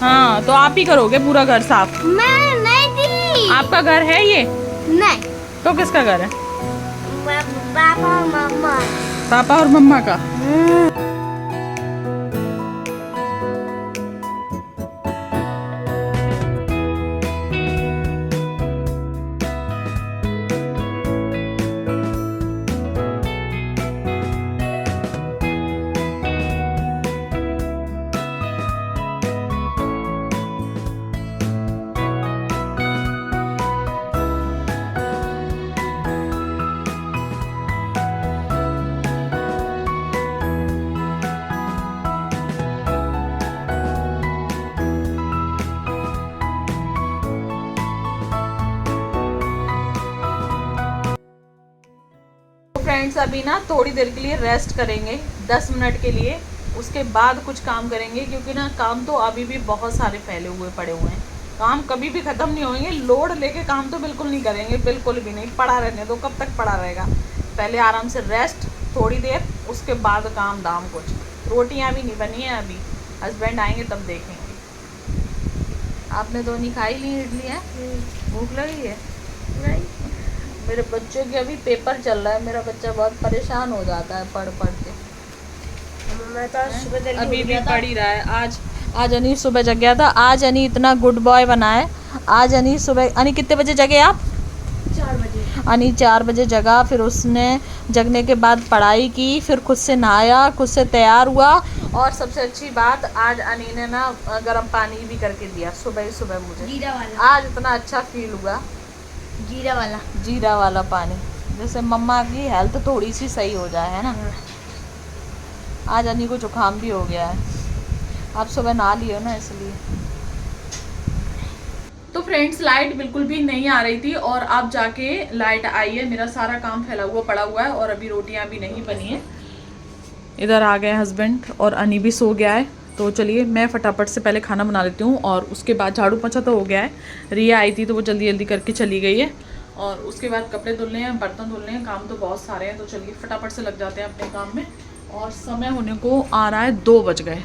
हाँ तो आप ही करोगे पूरा घर साफ। मैं नहीं दी। आपका घर है ये? नहीं। तो किसका घर है? पापा और मम्मा। पापा और मम्मा का। फ्रेंड्स अभी ना थोड़ी देर के लिए रेस्ट करेंगे 10 मिनट के लिए, उसके बाद कुछ काम करेंगे क्योंकि ना काम तो अभी भी बहुत सारे फैले हुए पड़े हुए हैं। काम कभी भी ख़त्म नहीं होंगे, लोड लेके काम तो बिल्कुल नहीं करेंगे, बिल्कुल भी नहीं। पड़ा रहने दो, कब तक पड़ा रहेगा। पहले आराम से रेस्ट थोड़ी देर, उसके बाद काम दाम कुछ। रोटियाँ भी नहीं बनी हैं अभी, हस्बैंड आएंगे तब देखेंगे। आपने तो नहीं खाई ली इडली है? भूख लगी है? नहीं। मेरे बच्चों के अभी पेपर चल रहा है, मेरा बच्चा बहुत परेशान हो जाता है पढ़ पढ़ के। मैं तो सुबह जल्दी अभी भी पढ़ ही रहा है। आज अनी सुबह जग गया था। आज अनी इतना गुड बॉय बना है। आज अनी सुबह, अनी कितने बजे जगे आप? 4 बजे। अनी 4 बजे जगा, फिर उसने जगने के बाद पढ़ाई की, फिर खुद से नहाया, खुद से तैयार हुआ, और सबसे अच्छी बात आज अनी ने ना गर्म पानी भी करके दिया सुबह ही सुबह मुझे। जीरा वाला। आज इतना अच्छा फील हुआ। जीरा वाला पानी, जैसे मम्मा की हेल्थ थोड़ी सी सही हो जाए, है ना। आज अनी को जुकाम भी हो गया है, आप सुबह नहा लियो ना इसलिए। तो फ्रेंड्स लाइट बिल्कुल भी नहीं आ रही थी और अब जाके लाइट आई है। मेरा सारा काम फैला हुआ पड़ा हुआ है और अभी रोटियां भी नहीं बनी है। इधर आ गए हस्बैंड और अनी भी सो गया है। तो चलिए मैं फटाफट से पहले खाना बना लेती हूँ और उसके बाद झाड़ू पोछा तो हो गया है। रिया आई थी तो वो जल्दी जल्दी करके चली गई है, और उसके बाद कपड़े धुलने हैं, बर्तन धुलने हैं, काम तो बहुत सारे हैं। तो चलिए फटाफट से लग जाते हैं अपने काम में। और समय होने को आ रहा है 2 बज गए,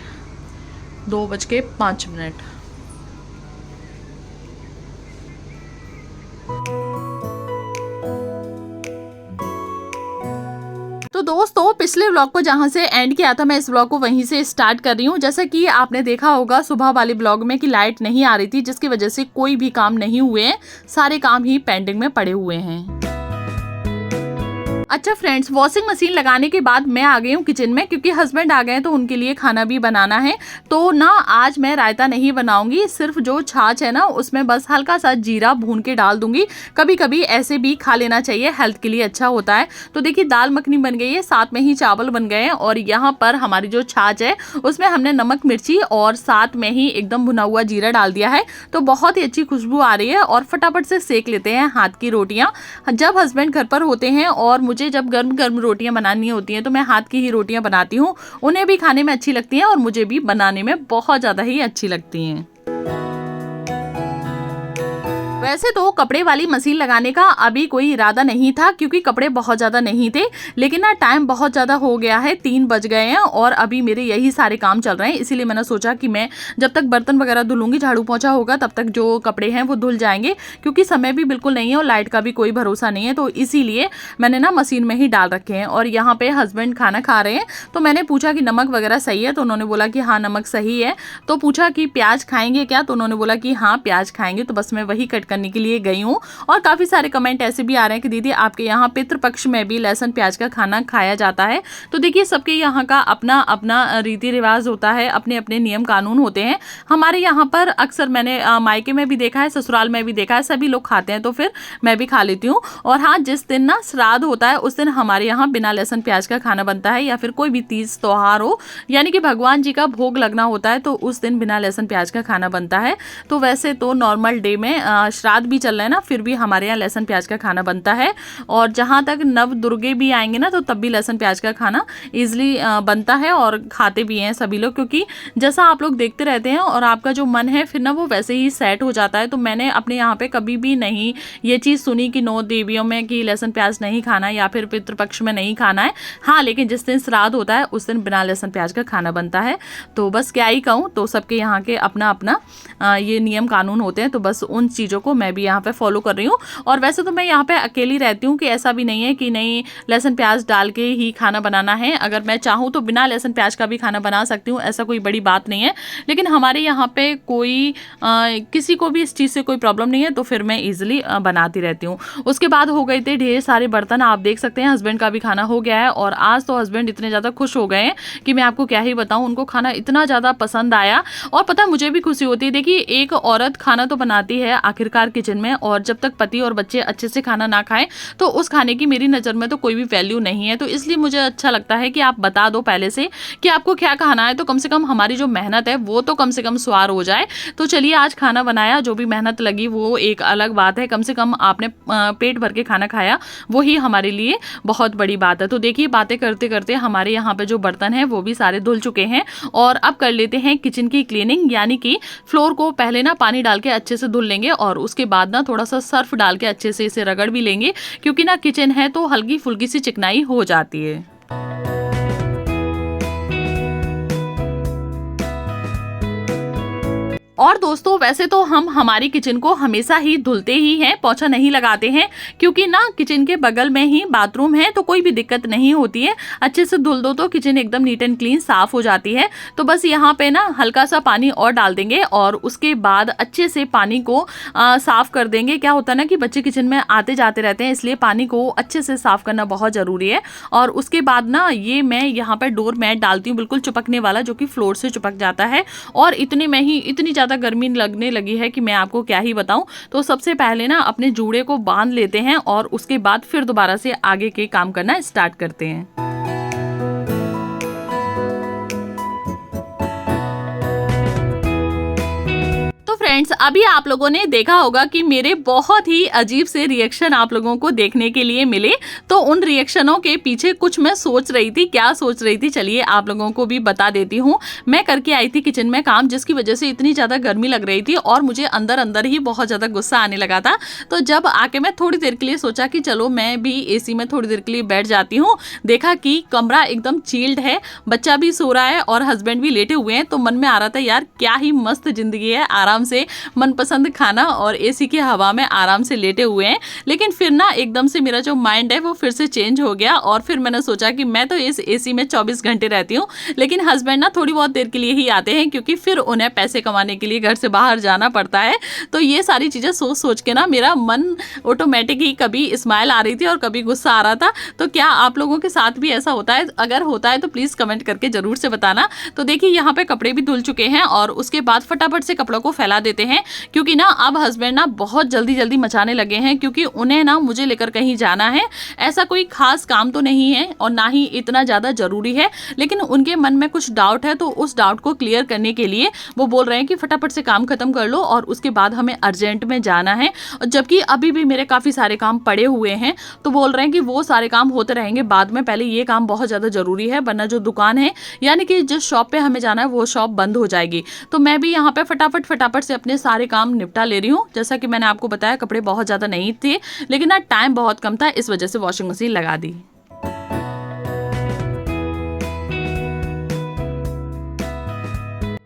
2:05। तो दोस्तों पिछले व्लॉग को जहां से एंड किया था, मैं इस व्लॉग को वहीं से स्टार्ट कर रही हूँ। जैसा कि आपने देखा होगा सुबह वाले व्लॉग में कि लाइट नहीं आ रही थी, जिसकी वजह से कोई भी काम नहीं हुए हैं, सारे काम ही पेंडिंग में पड़े हुए हैं। अच्छा फ्रेंड्स, वॉशिंग मशीन लगाने के बाद मैं आ गई हूँ किचन में, क्योंकि हस्बैंड आ गए हैं तो उनके लिए खाना भी बनाना है। तो ना आज मैं रायता नहीं बनाऊंगी, सिर्फ जो छाछ है ना उसमें बस हल्का सा जीरा भून के डाल दूंगी। कभी कभी ऐसे भी खा लेना चाहिए, हेल्थ के लिए अच्छा होता है। तो देखिए दाल मखनी बन गई है, साथ में ही चावल बन गए हैं, और यहाँ पर हमारी जो छाछ है उसमें हमने नमक मिर्ची और साथ में ही एकदम भुना हुआ जीरा डाल दिया है। तो बहुत ही अच्छी खुशबू आ रही है और फटाफट से सेक लेते हैं हाथ की रोटियाँ। जब हस्बैंड घर पर होते हैं और मुझे जब गर्म गर्म रोटियां बनानी होती हैं तो मैं हाथ की ही रोटियां बनाती हूँ। उन्हें भी खाने में अच्छी लगती हैं और मुझे भी बनाने में बहुत ज़्यादा ही अच्छी लगती हैं। वैसे तो कपड़े वाली मशीन लगाने का अभी कोई इरादा नहीं था, क्योंकि कपड़े बहुत ज़्यादा नहीं थे, लेकिन ना टाइम बहुत ज़्यादा हो गया है, 3 बज गए हैं और अभी मेरे यही सारे काम चल रहे हैं। इसीलिए मैंने सोचा कि मैं जब तक बर्तन वगैरह धुलूंगी, झाड़ू पोंछा होगा, तब तक जो कपड़े हैं वो धुल जाएंगे, क्योंकि समय भी बिल्कुल नहीं है और लाइट का भी कोई भरोसा नहीं है। तो इसीलिए मैंने ना मशीन में ही डाल रखे हैं। और यहाँ पे हस्बैंड खाना खा रहे हैं, तो मैंने पूछा कि नमक वगैरह सही है, तो उन्होंने बोला कि हाँ नमक सही है। तो पूछा कि प्याज खाएंगे क्या, तो उन्होंने बोला कि हाँ प्याज खाएंगे। तो बस मैं वही कट करने के लिए गई हूँ। और काफी सारे कमेंट ऐसे भी आ रहे हैं कि दीदी आपके यहाँ पितृपक्ष में भी लहसुन प्याज का खाना खाया जाता है। तो देखिए सबके यहाँ का अपना अपना रीति रिवाज होता है, अपने अपने नियम कानून होते हैं। हमारे यहाँ पर अक्सर मैंने मायके में भी देखा है, ससुराल में भी देखा है, सभी लोग खाते हैं, तो फिर मैं भी खा लेती हूँ। और हाँ, जिस दिन ना श्राद्ध होता है उस दिन हमारे यहाँ बिना लहसुन प्याज का खाना बनता है, या फिर कोई भी तीज त्योहार हो, यानी कि भगवान जी का भोग लगना होता है, तो उस दिन बिना लहसुन प्याज का खाना बनता है। तो वैसे तो नॉर्मल डे में श्राद्ध भी चल रहा है ना, फिर भी हमारे यहाँ लहसुन प्याज का खाना बनता है। और जहाँ तक नव दुर्गे भी आएंगे ना, तो तब भी लहसुन प्याज का खाना ईजिली बनता है और खाते भी हैं सभी लोग, क्योंकि जैसा आप लोग देखते रहते हैं और आपका जो मन है फिर ना वो वैसे ही सेट हो जाता है। तो मैंने अपने यहाँ पे कभी भी नहीं ये चीज़ सुनी कि 9 देवियों में कि लहसुन प्याज नहीं खाना या फिर पितृपक्ष में नहीं खाना है। हाँ, लेकिन जिस दिन श्राद्ध होता है उस दिन बिना लहसुन प्याज का खाना बनता है। तो बस क्या ही कहूँ, तो सबके यहाँ के अपना अपना ये नियम कानून होते हैं। तो बस उन चीज़ों को मैं भी यहाँ पे फॉलो कर रही हूँ। और वैसे तो मैं यहाँ पे अकेली रहती हूँ कि ऐसा भी नहीं है कि नहीं लहसुन प्याज डाल के ही खाना बनाना है। अगर मैं चाहूँ तो बिना लहसुन प्याज का भी खाना बना सकती हूँ, ऐसा कोई बड़ी बात नहीं है। लेकिन हमारे यहाँ पे कोई किसी को भी इस चीज़ से कोई प्रॉब्लम नहीं है, तो फिर मैं ईजिली बनाती रहती हूँ। उसके बाद हो गए थे ढेर सारे बर्तन, आप देख सकते हैं हस्बैंड का भी खाना हो गया है। और आज तो हस्बैंड इतने ज़्यादा खुश हो गए हैं कि मैं आपको क्या ही बताऊँ, उनको खाना इतना ज़्यादा पसंद आया। और पता मुझे भी खुशी होती है। देखिए, एक औरत खाना तो बनाती है आखिरकार किचन में, और जब तक पति और बच्चे अच्छे से खाना ना खाएं तो उस खाने की मेरी नज़र में तो कोई भी वैल्यू नहीं है। तो इसलिए मुझे अच्छा लगता है कि आप बता दो पहले से कि आपको क्या खाना है, तो कम से कम हमारी जो मेहनत है वो तो कम से कम स्वार हो जाए। तो चलिए, आज खाना बनाया, जो भी मेहनत लगी वो एक अलग बात है, कम से कम आपने पेट भर के खाना खाया, वही हमारे लिए बहुत बड़ी बात है। तो देखिए, बातें करते करते हमारे यहाँ पे जो बर्तन हैं वो भी सारे धुल चुके हैं। और अब कर लेते हैं किचन की क्लीनिंग, यानी कि फ्लोर को पहले ना पानी डाल के अच्छे से धुल लेंगे और उसके बाद ना थोड़ा सा सर्फ डाल के अच्छे से इसे रगड़ भी लेंगे, क्योंकि ना किचन है तो हल्की फुल्की सी चिकनाई हो जाती है। और दोस्तों, वैसे तो हम हमारी किचन को हमेशा ही धुलते ही हैं, पोछा नहीं लगाते हैं, क्योंकि ना किचन के बगल में ही बाथरूम है, तो कोई भी दिक्कत नहीं होती है। अच्छे से धुल दो तो किचन एकदम नीट एंड क्लीन साफ हो जाती है। तो बस यहाँ पे ना हल्का सा पानी और डाल देंगे और उसके बाद अच्छे से पानी को साफ कर देंगे। क्या होता है ना कि बच्चे किचन में आते जाते रहते हैं, इसलिए पानी को अच्छे से साफ करना बहुत ज़रूरी है। और उसके बाद ना ये मैं यहाँ पर डोर मैट डालती हूँ, बिल्कुल चिपकने वाला, जो कि फ्लोर से चिपक जाता है। और इतने में ही इतनी ज़्यादा गर्मी लगने लगी है कि मैं आपको क्या ही बताऊं। तो सबसे पहले ना अपने जूड़े को बांध लेते हैं और उसके बाद फिर दोबारा से आगे के काम करना स्टार्ट करते हैं। फ्रेंड्स, अभी आप लोगों ने देखा होगा कि मेरे बहुत ही अजीब से रिएक्शन आप लोगों को देखने के लिए मिले। तो उन रिएक्शनों के पीछे कुछ मैं सोच रही थी, क्या सोच रही थी चलिए आप लोगों को भी बता देती हूँ। मैं करके आई थी किचन में काम, जिसकी वजह से इतनी ज़्यादा गर्मी लग रही थी और मुझे अंदर अंदर ही बहुत ज़्यादा गुस्सा आने लगा था। तो जब आके मैं थोड़ी देर के लिए सोचा कि चलो मैं भी AC में थोड़ी देर के लिए बैठ जाती हूँ, देखा कि कमरा एकदम चिल्ड है, बच्चा भी सो रहा है और हस्बैंड भी लेटे हुए हैं। तो मन में आ रहा था यार क्या ही मस्त जिंदगी है, आराम से मनपसंद खाना और AC की हवा में आराम से लेटे हुए हैं। लेकिन फिर ना एकदम से मेरा जो माइंड है वो फिर से चेंज हो गया और फिर मैंने सोचा कि मैं तो इस AC में 24 घंटे रहती हूँ, लेकिन हस्बैंड ना थोड़ी बहुत देर के लिए ही आते हैं, क्योंकि फिर उन्हें पैसे कमाने के लिए घर से बाहर जाना पड़ता है। तो ये सारी चीज़ें सोच सोच के ना मेरा मन ऑटोमेटिक ही कभी स्माइल आ रही थी और कभी गुस्सा आ रहा था। तो क्या आप लोगों के साथ भी ऐसा होता है? अगर होता है तो प्लीज़ कमेंट करके ज़रूर से बताना। तो देखिए, यहाँ पे कपड़े भी धुल चुके हैं और उसके बाद फटाफट से कपड़ों को फैला देते हैं, क्योंकि ना अब हस्बैंड ना बहुत जल्दी जल्दी मचाने लगे हैं, क्योंकि उन्हें ना मुझे लेकर कहीं जाना है। ऐसा कोई खास काम तो नहीं है और ना ही इतना ज़्यादा ज़रूरी है, लेकिन उनके मन में कुछ डाउट है। तो उस डाउट को क्लियर करने के लिए वो बोल रहे हैं कि फटाफट से काम खत्म कर लो और उसके बाद हमें अर्जेंट में जाना है। और जबकि अभी भी मेरे काफ़ी सारे काम पड़े हुए हैं, तो बोल रहे हैं कि वो सारे काम होते रहेंगे बाद में, पहले ये काम बहुत ज़्यादा ज़रूरी है, वरना जो दुकान है यानी कि जिस शॉप पे हमें जाना है वो शॉप बंद हो जाएगी। तो मैं भी यहाँ पे फटाफट से अपने सारे काम निपटा ले रही हूँ। जैसा कि मैंने आपको बताया, कपड़े बहुत ज़्यादा नहीं थे, लेकिन ना टाइम बहुत कम था, इस वजह से वॉशिंग मशीन लगा दी।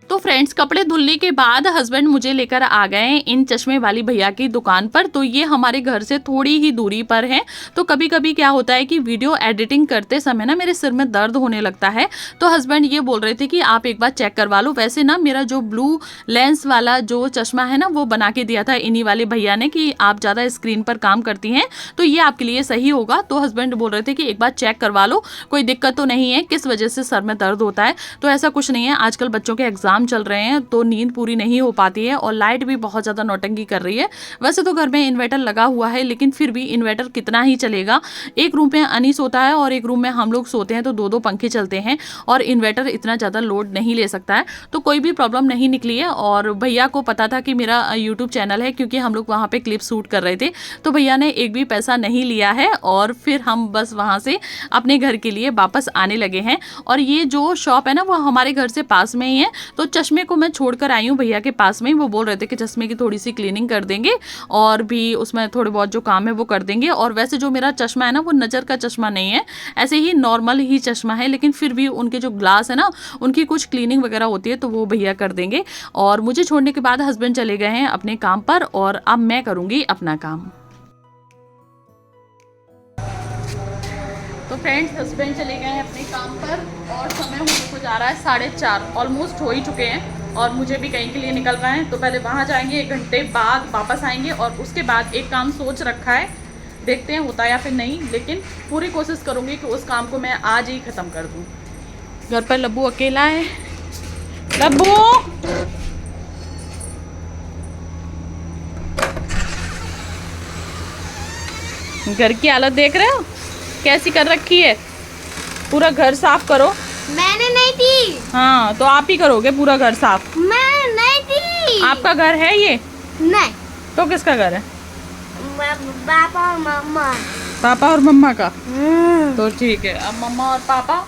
तो फ्रेंड्स, कपड़े धुलने के बाद हस्बैंड मुझे लेकर आ गए इन चश्मे वाली भैया की दुकान पर। तो ये हमारे घर से थोड़ी ही दूरी पर है। तो कभी कभी क्या होता है कि वीडियो एडिटिंग करते समय ना मेरे सिर में दर्द होने लगता है। तो हस्बैंड ये बोल रहे थे कि आप एक बार चेक करवा लो। वैसे ना मेरा जो ब्लू लेंस वाला जो चश्मा है ना, वो बना के दिया था इन्हीं वाले भैया ने कि आप ज़्यादा स्क्रीन पर काम करती हैं तो ये आपके लिए सही होगा। तो हस्बैंड बोल रहे थे कि एक बार चेक करवा लो, कोई दिक्कत तो नहीं है, किस वजह से सर में दर्द होता है। तो ऐसा कुछ नहीं है, आजकल बच्चों के एग्जाम चल चल रहे हैं तो नींद पूरी नहीं हो पाती है और लाइट भी बहुत ज़्यादा नौटंकी कर रही है। वैसे तो घर में इन्वर्टर लगा हुआ है लेकिन फिर भी इन्वर्टर कितना ही चलेगा। एक रूम में अनी सोता है और एक रूम में हम लोग सोते हैं तो दो पंखे चलते हैं और इन्वर्टर इतना ज़्यादा लोड नहीं ले सकता है। तो कोई भी प्रॉब्लम नहीं निकली है और भैया को पता था कि मेरा यूट्यूब चैनल है क्योंकि हम लोग वहाँ पे क्लिप शूट कर रहे थे, तो भैया ने एक भी पैसा नहीं लिया है और फिर हम बस वहाँ से अपने घर के लिए वापस आने लगे हैं। और ये जो शॉप है ना वो हमारे घर से पास में ही है, तो चश्मे को मैं छोड़कर आई हूँ भैया के पास में ही। वो बोल रहे थे कि चश्मे की थोड़ी सी क्लीनिंग कर देंगे और भी उसमें थोड़े बहुत जो काम है वो कर देंगे। और वैसे जो मेरा चश्मा है ना वो नज़र का चश्मा नहीं है, ऐसे ही नॉर्मल ही चश्मा है, लेकिन फिर भी उनके जो ग्लास है ना उनकी कुछ क्लीनिंग वगैरह होती है तो वो भैया कर देंगे। और मुझे छोड़ने के बाद हस्बैंड चले गए हैं अपने काम पर और अब मैं करूँगी अपना काम। तो फ्रेंड्स हस्बैंड चले गए हैं अपने काम पर और समय होने को जा रहा है 4:30, ऑलमोस्ट हो ही चुके हैं और मुझे भी कहीं के लिए निकलना है। तो पहले वहाँ जाएंगे, 1 घंटे बाद वापस आएंगे और उसके बाद एक काम सोच रखा है, देखते हैं होता या फिर नहीं, लेकिन पूरी कोशिश करूँगी कि उस काम को मैं आज ही ख़त्म कर दूँ। घर पर लब्बू अकेला है। लब्बू घर की हालत देख रहे हो कैसी कर रखी है, पूरा घर साफ करो। मैंने नहीं दी। हाँ तो आप ही करोगे पूरा घर साफ। मैं नहीं दी। आपका घर है ये? नहीं। तो किसका घर है? पापा और मम्मा। पापा और मम्मा का। तो ठीक है, अब मम्मा और पापा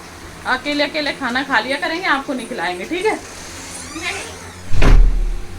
अकेले अकेले खाना खा लिया करेंगे, आपको नहीं खिलाएंगे, ठीक है?